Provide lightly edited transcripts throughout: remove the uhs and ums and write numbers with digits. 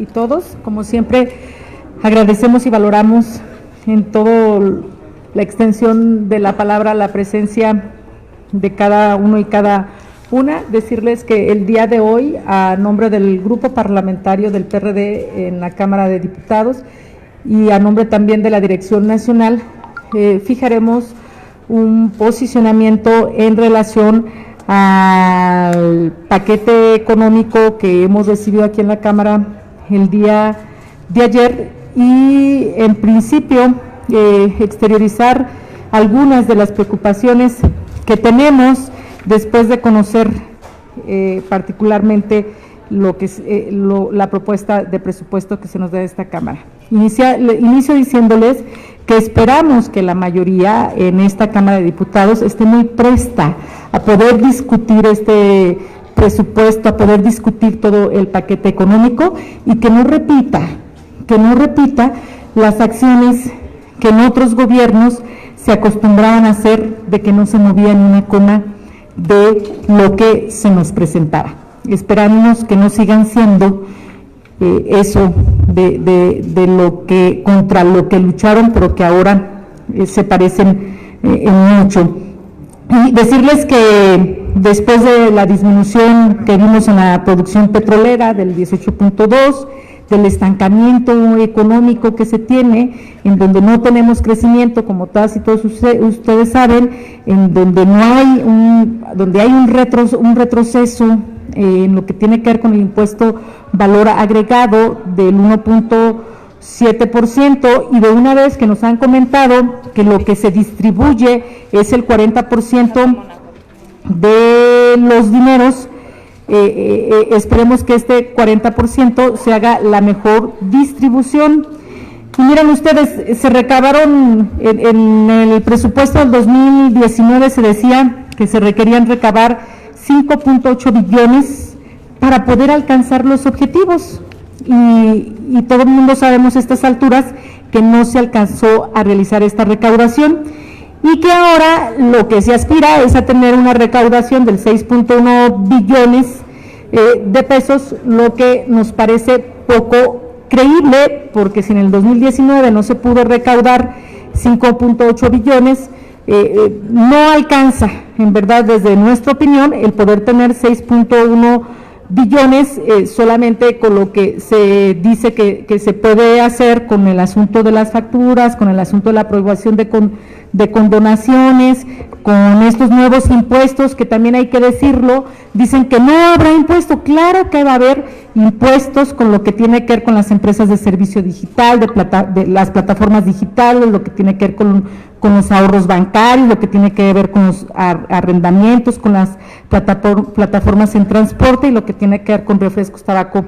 y todos. Como siempre, agradecemos y valoramos en toda la extensión de la palabra la presencia de cada uno y cada una. Decirles que el día de hoy, a nombre del grupo parlamentario del PRD en la Cámara de Diputados y a nombre también de la Dirección Nacional, fijaremos un posicionamiento en relación al paquete económico que hemos recibido aquí en la Cámara el día de ayer y en principio exteriorizar algunas de las preocupaciones que tenemos después de conocer particularmente lo que es la propuesta de presupuesto que se nos da de esta Cámara. Inicio diciéndoles que esperamos que la mayoría en esta Cámara de Diputados esté muy presta a poder discutir este presupuesto, a poder discutir todo el paquete económico y que no repita las acciones que en otros gobiernos se acostumbraban a hacer, de que no se movía ni una coma de lo que se nos presentara. Esperamos que no sigan siendo eso de lo que, contra lo que lucharon, pero que ahora se parecen en mucho. Y decirles que después de la disminución que vimos en la producción petrolera del 18.2, del estancamiento económico que se tiene, en donde no tenemos crecimiento, como todas y todos ustedes saben, en donde no hay donde hay un retroceso en lo que tiene que ver con el impuesto valor agregado del 1.7%, y de una vez que nos han comentado que lo que se distribuye es el 40% de los dineros, esperemos que este 40% se haga la mejor distribución. Y miren ustedes, se recabaron en el presupuesto del 2019, se decía que se requerían recabar 5.8 billones para poder alcanzar los objetivos, y todo el mundo sabemos a estas alturas que no se alcanzó a realizar esta recaudación, y que ahora lo que se aspira es a tener una recaudación del 6.1 billones de pesos, lo que nos parece poco creíble, porque si en el 2019 no se pudo recaudar 5.8 billones, no alcanza, en verdad, desde nuestra opinión, el poder tener 6.1 billones solamente con lo que se dice que se puede hacer con el asunto de las facturas, con el asunto de la aprobación de condonaciones, con estos nuevos impuestos que también hay que decirlo. Dicen que no habrá impuesto, claro que va a haber impuestos con lo que tiene que ver con las empresas de servicio digital, de las plataformas digitales, lo que tiene que ver con los ahorros bancarios, lo que tiene que ver con los arrendamientos, con las plataformas en transporte, y lo que tiene que ver con refrescos, tabaco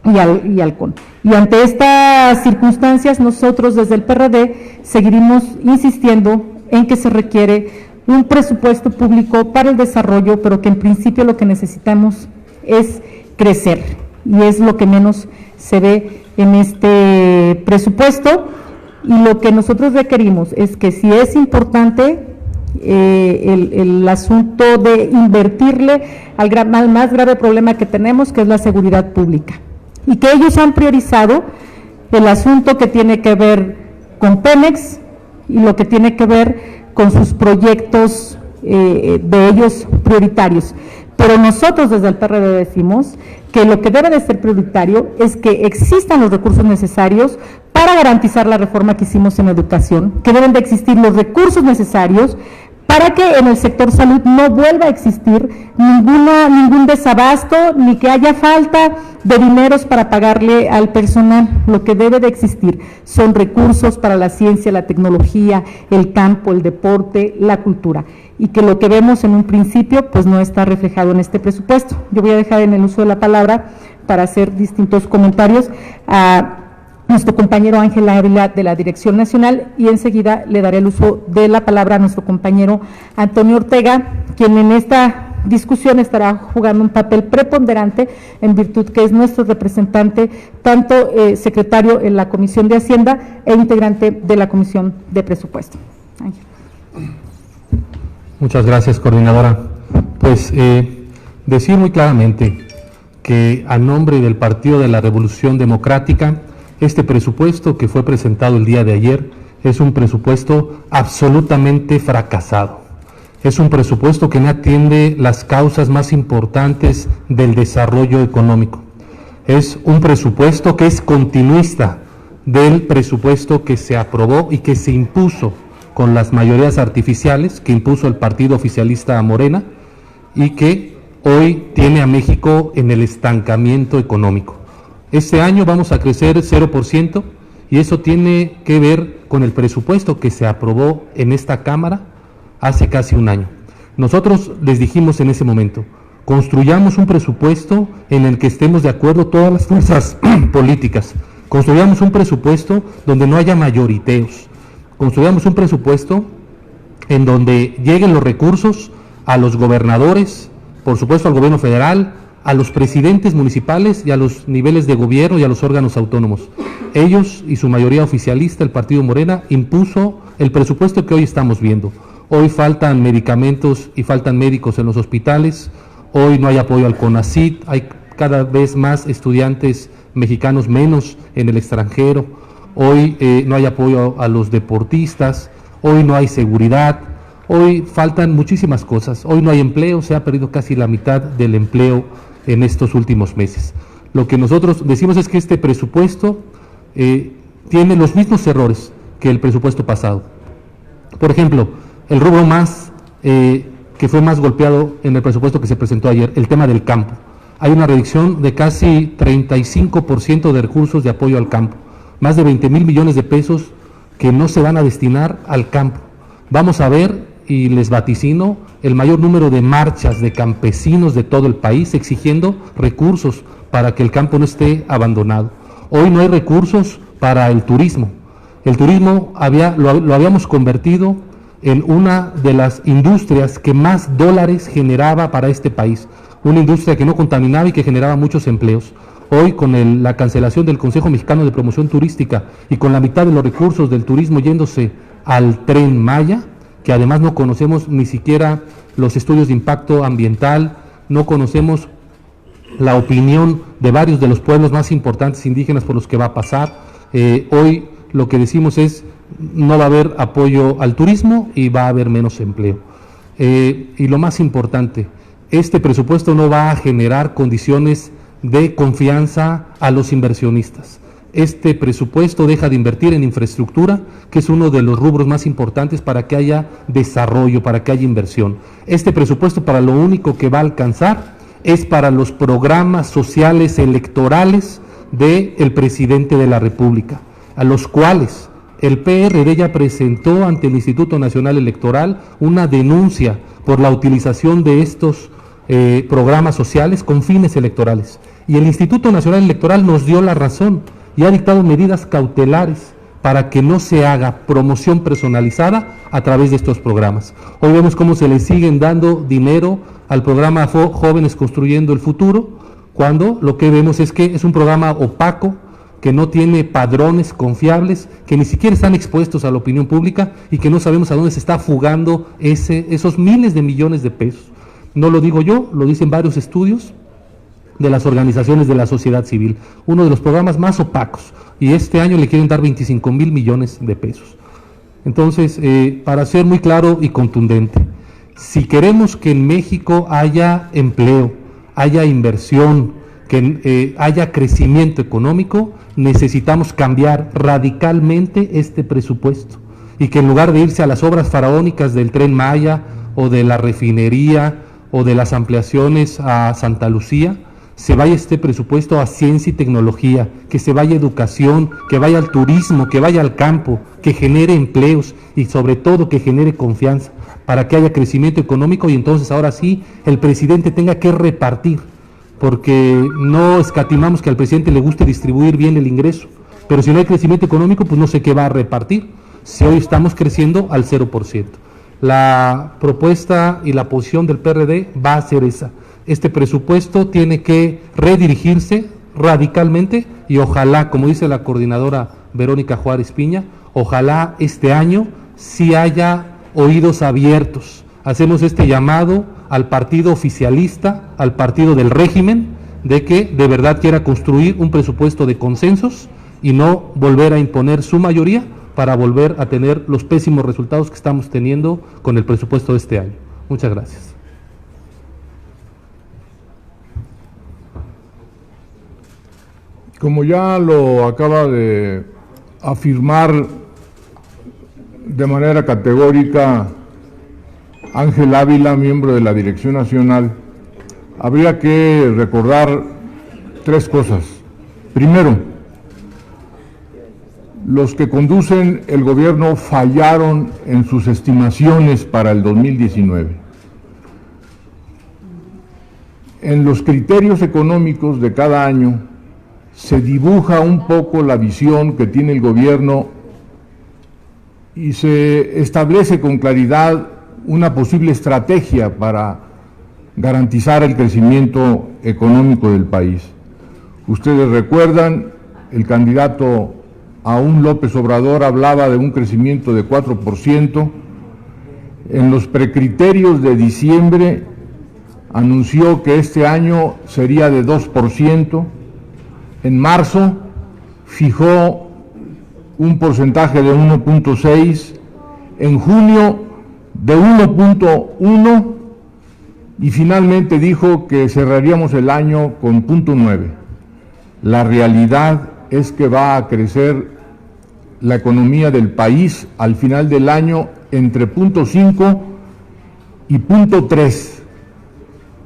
y alcohol. Y ante estas circunstancias, nosotros desde el PRD seguiremos insistiendo en que se requiere un presupuesto público para el desarrollo, pero que en principio lo que necesitamos es crecer, y es lo que menos se ve en este presupuesto. Y lo que nosotros requerimos es que, si es importante el asunto de invertirle al más grave problema que tenemos, que es la seguridad pública, y que ellos han priorizado el asunto que tiene que ver con Pemex y lo que tiene que ver con sus proyectos de ellos prioritarios. Pero nosotros desde el PRD decimos que lo que debe de ser prioritario es que existan los recursos necesarios para garantizar la reforma que hicimos en educación, que deben de existir los recursos necesarios para que en el sector salud no vuelva a existir ningún desabasto, ni que haya falta de dineros para pagarle al personal. Lo que debe de existir son recursos para la ciencia, la tecnología, el campo, el deporte, la cultura, y que lo que vemos en un principio pues no está reflejado en este presupuesto. Yo voy a dejar en el uso de la palabra para hacer distintos comentarios a nuestro compañero Ángel Ávila de la Dirección Nacional, y enseguida le daré el uso de la palabra a nuestro compañero Antonio Ortega, quien en esta discusión estará jugando un papel preponderante en virtud que es nuestro representante, tanto secretario en la Comisión de Hacienda e integrante de la Comisión de Presupuesto. Ángel. Muchas gracias, coordinadora. Pues decir muy claramente que a nombre del Partido de la Revolución Democrática, este presupuesto que fue presentado el día de ayer es un presupuesto absolutamente fracasado. Es un presupuesto que no atiende las causas más importantes del desarrollo económico. Es un presupuesto que es continuista del presupuesto que se aprobó y que se impuso con las mayorías artificiales que impuso el partido oficialista Morena y que hoy tiene a México en el estancamiento económico. Este año vamos a crecer 0% y eso tiene que ver con el presupuesto que se aprobó en esta Cámara hace casi un año. Nosotros les dijimos en ese momento, construyamos un presupuesto en el que estemos de acuerdo todas las fuerzas políticas, construyamos un presupuesto donde no haya mayoriteos, construyamos un presupuesto en donde lleguen los recursos a los gobernadores, por supuesto al gobierno federal, a los presidentes municipales y a los niveles de gobierno y a los órganos autónomos. Ellos y su mayoría oficialista, el Partido Morena, impuso el presupuesto que hoy estamos viendo. Hoy faltan medicamentos y faltan médicos en los hospitales, hoy no hay apoyo al CONACYT, hay cada vez más estudiantes mexicanos menos en el extranjero, hoy no hay apoyo a los deportistas, hoy no hay seguridad, hoy faltan muchísimas cosas, hoy no hay empleo, se ha perdido casi la mitad del empleo en estos últimos meses. Lo que nosotros decimos es que este presupuesto tiene los mismos errores que el presupuesto pasado. Por ejemplo, el rubro más que fue más golpeado en el presupuesto que se presentó ayer, el tema del campo. Hay una reducción de casi 35% de recursos de apoyo al campo, más de 20,000 millones de pesos que no se van a destinar al campo. Vamos a ver, y les vaticino, el mayor número de marchas de campesinos de todo el país exigiendo recursos para que el campo no esté abandonado. Hoy no hay recursos para el turismo. El turismo lo habíamos convertido en una de las industrias que más dólares generaba para este país, una industria que no contaminaba y que generaba muchos empleos. Hoy, con la cancelación del Consejo Mexicano de Promoción Turística y con la mitad de los recursos del turismo yéndose al Tren Maya, que además no conocemos ni siquiera los estudios de impacto ambiental, no conocemos la opinión de varios de los pueblos más importantes indígenas por los que va a pasar. Hoy lo que decimos es, no va a haber apoyo al turismo y va a haber menos empleo. Y lo más importante, este presupuesto no va a generar condiciones de confianza a los inversionistas. Este presupuesto deja de invertir en infraestructura, que es uno de los rubros más importantes para que haya desarrollo, para que haya inversión. Este presupuesto para lo único que va a alcanzar es para los programas sociales electorales del presidente de la República, a los cuales el PRD ya presentó ante el Instituto Nacional Electoral una denuncia por la utilización de estos programas sociales con fines electorales. Y el Instituto Nacional Electoral nos dio la razón y ha dictado medidas cautelares para que no se haga promoción personalizada a través de estos programas. Hoy vemos cómo se le siguen dando dinero al programa Jóvenes Construyendo el Futuro, cuando lo que vemos es que es un programa opaco, que no tiene padrones confiables, que ni siquiera están expuestos a la opinión pública y que no sabemos a dónde se está fugando esos miles de millones de pesos. No lo digo yo, lo dicen varios estudios de las organizaciones de la sociedad civil, uno de los programas más opacos, y este año le quieren dar 25,000 millones de pesos. Entonces, para ser muy claro y contundente, si queremos que en México haya empleo, haya inversión, que haya crecimiento económico, necesitamos cambiar radicalmente este presupuesto, y que en lugar de irse a las obras faraónicas del Tren Maya, o de la refinería, o de las ampliaciones a Santa Lucía, se vaya este presupuesto a ciencia y tecnología, que se vaya a educación, que vaya al turismo, que vaya al campo, que genere empleos y sobre todo que genere confianza para que haya crecimiento económico y entonces ahora sí el presidente tenga que repartir, porque no escatimamos que al presidente le guste distribuir bien el ingreso, pero si no hay crecimiento económico, pues no sé qué va a repartir, si hoy estamos creciendo al 0%. La propuesta y la posición del PRD va a ser esa. Este presupuesto tiene que redirigirse radicalmente y ojalá, como dice la coordinadora Verónica Juárez Piña, ojalá este año sí haya oídos abiertos. Hacemos este llamado al partido oficialista, al partido del régimen, de que de verdad quiera construir un presupuesto de consensos y no volver a imponer su mayoría para volver a tener los pésimos resultados que estamos teniendo con el presupuesto de este año. Muchas gracias. Como ya lo acaba de afirmar de manera categórica Ángel Ávila, miembro de la Dirección Nacional, habría que recordar tres cosas. Primero, los que conducen el gobierno fallaron en sus estimaciones para el 2019. En los criterios económicos de cada año se dibuja un poco la visión que tiene el gobierno y se establece con claridad una posible estrategia para garantizar el crecimiento económico del país. Ustedes recuerdan, el candidato aún López Obrador hablaba de un crecimiento de 4%. En los precriterios de diciembre anunció que este año sería de 2%. En marzo fijó un porcentaje de 1.6%, en junio de 1.1% y finalmente dijo que cerraríamos el año con 0.9%. La realidad es que va a crecer la economía del país al final del año entre 0.5 y 0.3%.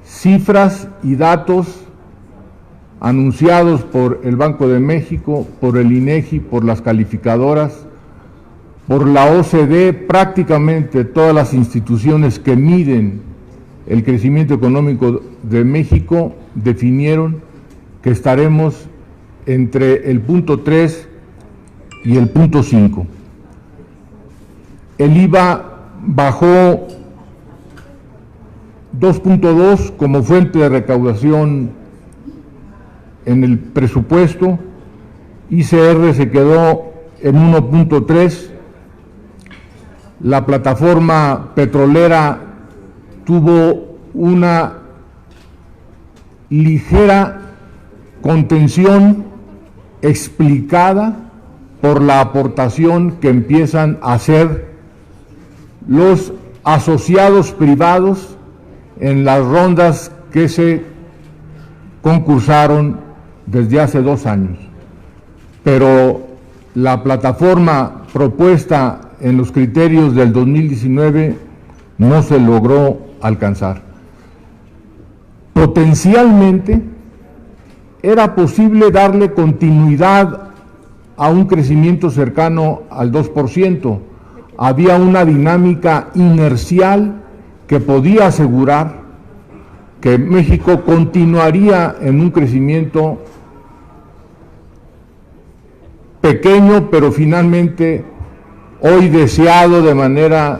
Cifras y datos anunciados por el Banco de México, por el INEGI, por las calificadoras, por la OCDE, prácticamente todas las instituciones que miden el crecimiento económico de México definieron que estaremos entre el 0.3 y el 0.5. El IVA bajó 2.2 como fuente de recaudación en el presupuesto, ICR se quedó en 1.3, la plataforma petrolera tuvo una ligera contención explicada por la aportación que empiezan a hacer los asociados privados en las rondas que se concursaron desde hace 2 años. Pero la plataforma propuesta en los criterios del 2019 no se logró alcanzar. Potencialmente era posible darle continuidad a un crecimiento cercano al 2%. Había una dinámica inercial que podía asegurar que México continuaría en un crecimiento pequeño, pero finalmente hoy deseado de manera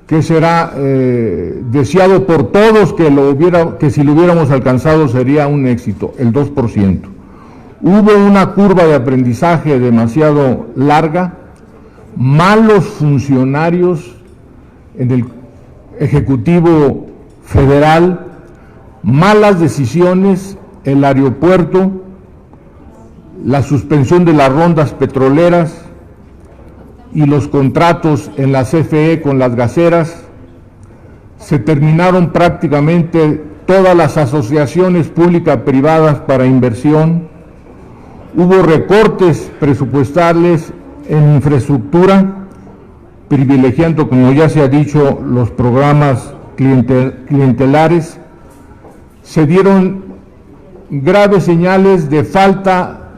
que será deseado por todos, que si lo hubiéramos alcanzado sería un éxito, el 2%. Hubo una curva de aprendizaje demasiado larga, malos funcionarios en el Ejecutivo Federal, malas decisiones, el aeropuerto, la suspensión de las rondas petroleras y los contratos en la CFE con las gaseras. Se terminaron prácticamente todas las asociaciones público-privadas para inversión. Hubo recortes presupuestales en infraestructura, privilegiando, como ya se ha dicho, los programas clientelares. Se dieron graves señales de falta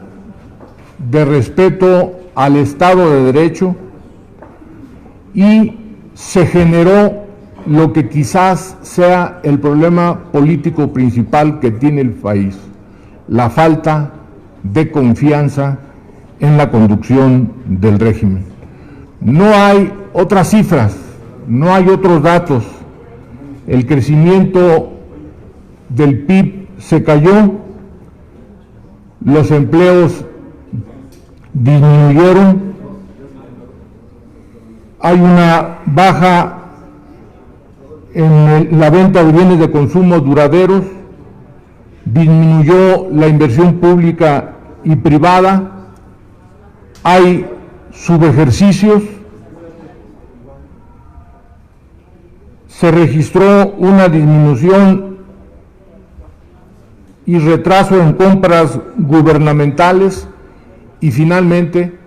de respeto al Estado de Derecho y se generó lo que quizás sea el problema político principal que tiene el país, la falta de confianza en la conducción del régimen. No hay otras cifras, no hay otros datos. El crecimiento del PIB se cayó, los empleos disminuyeron, hay una baja en la venta de bienes de consumo duraderos, disminuyó la inversión pública y privada, hay subejercicios, se registró una disminución y retraso en compras gubernamentales y finalmente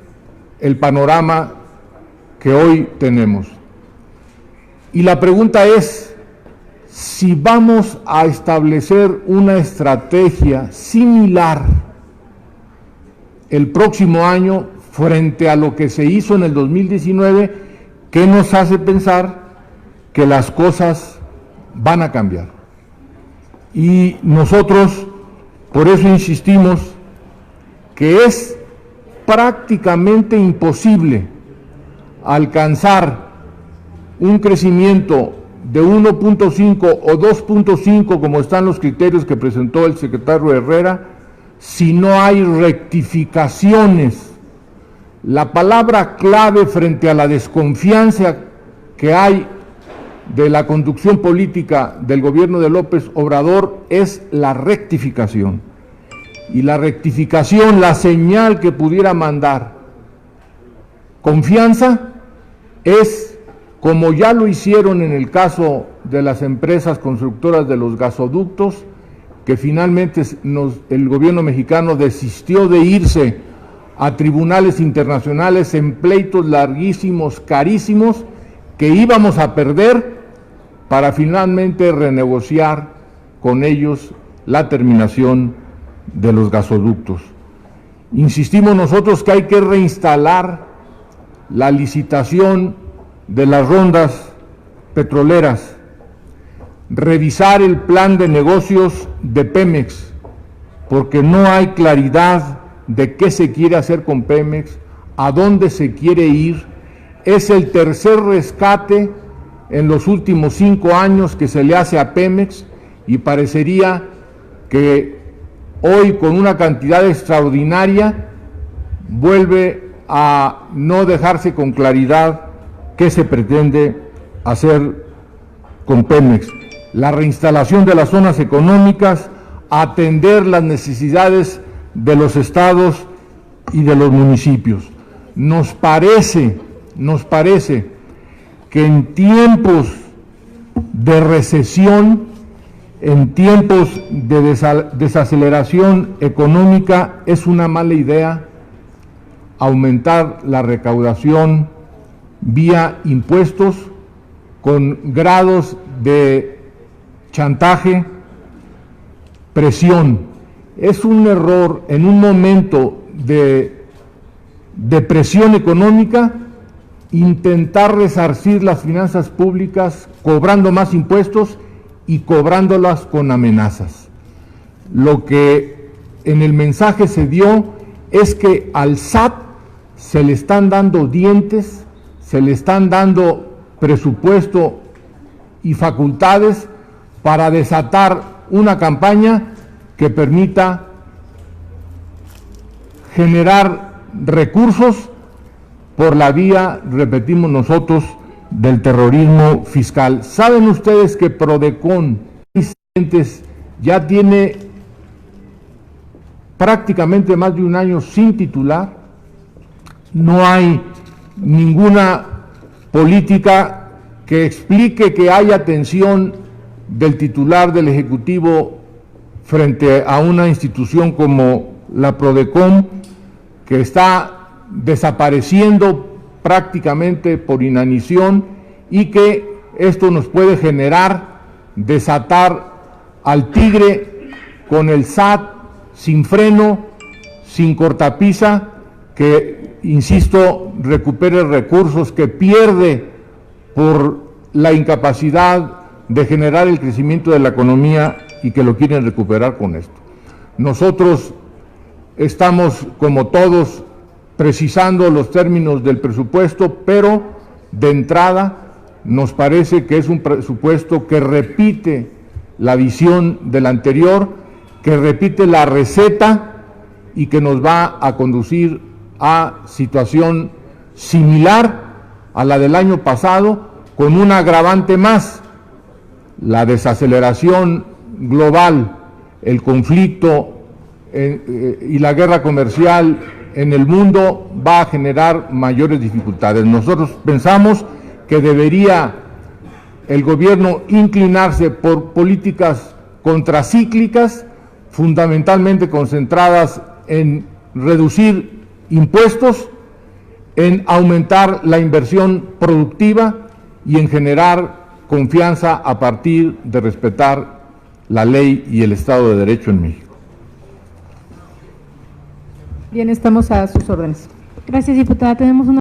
el panorama que hoy tenemos. Y la pregunta es, si vamos a establecer una estrategia similar el próximo año frente a lo que se hizo en el 2019, ¿qué nos hace pensar que las cosas van a cambiar? Y nosotros, por eso insistimos, que es prácticamente imposible alcanzar un crecimiento de 1.5 o 2.5, como están los criterios que presentó el secretario Herrera, si no hay rectificaciones. La palabra clave frente a la desconfianza que hay de la conducción política del gobierno de López Obrador es la rectificación. Y la rectificación, la señal que pudiera mandar confianza, es como ya lo hicieron en el caso de las empresas constructoras de los gasoductos, que finalmente el gobierno mexicano desistió de irse a tribunales internacionales en pleitos larguísimos, carísimos, que íbamos a perder para finalmente renegociar con ellos la terminación de los gasoductos. Insistimos nosotros que hay que reinstalar la licitación de las rondas petroleras, revisar el plan de negocios de Pemex, porque no hay claridad de qué se quiere hacer con Pemex, a dónde se quiere ir. Es el tercer rescate en los últimos 5 años que se le hace a Pemex y parecería que hoy, con una cantidad extraordinaria, vuelve a no dejarse con claridad qué se pretende hacer con Pemex. La reinstalación de las zonas económicas, atender las necesidades de los estados y de los municipios. Nos parece que en tiempos de recesión, en tiempos de desaceleración económica, es una mala idea aumentar la recaudación vía impuestos con grados de chantaje, presión. Es un error en un momento de depresión económica intentar resarcir las finanzas públicas cobrando más impuestos y cobrándolas con amenazas. Lo que en el mensaje se dio es que al SAT se le están dando dientes, se le están dando presupuesto y facultades para desatar una campaña que permita generar recursos por la vía, repetimos nosotros, del terrorismo fiscal. ¿Saben ustedes que Prodecon ya tiene prácticamente más de un año sin titular? No hay ninguna política que explique que haya atención del titular del Ejecutivo frente a una institución como la Prodecon, que está desapareciendo prácticamente por inanición, y que esto nos puede generar desatar al tigre con el SAT sin freno, sin cortapisa, que, insisto, recupere recursos que pierde por la incapacidad de generar el crecimiento de la economía y que lo quieren recuperar con esto. Nosotros estamos, como todos, precisando los términos del presupuesto, pero de entrada nos parece que es un presupuesto que repite la visión del anterior, que repite la receta y que nos va a conducir a situación similar a la del año pasado, con un agravante más, la desaceleración global, el conflicto y la guerra comercial en el mundo va a generar mayores dificultades. Nosotros pensamos que debería el gobierno inclinarse por políticas contracíclicas, fundamentalmente concentradas en reducir impuestos, en aumentar la inversión productiva y en generar confianza a partir de respetar la ley y el Estado de Derecho en México. Bien, estamos a sus órdenes. Gracias, diputada. Tenemos una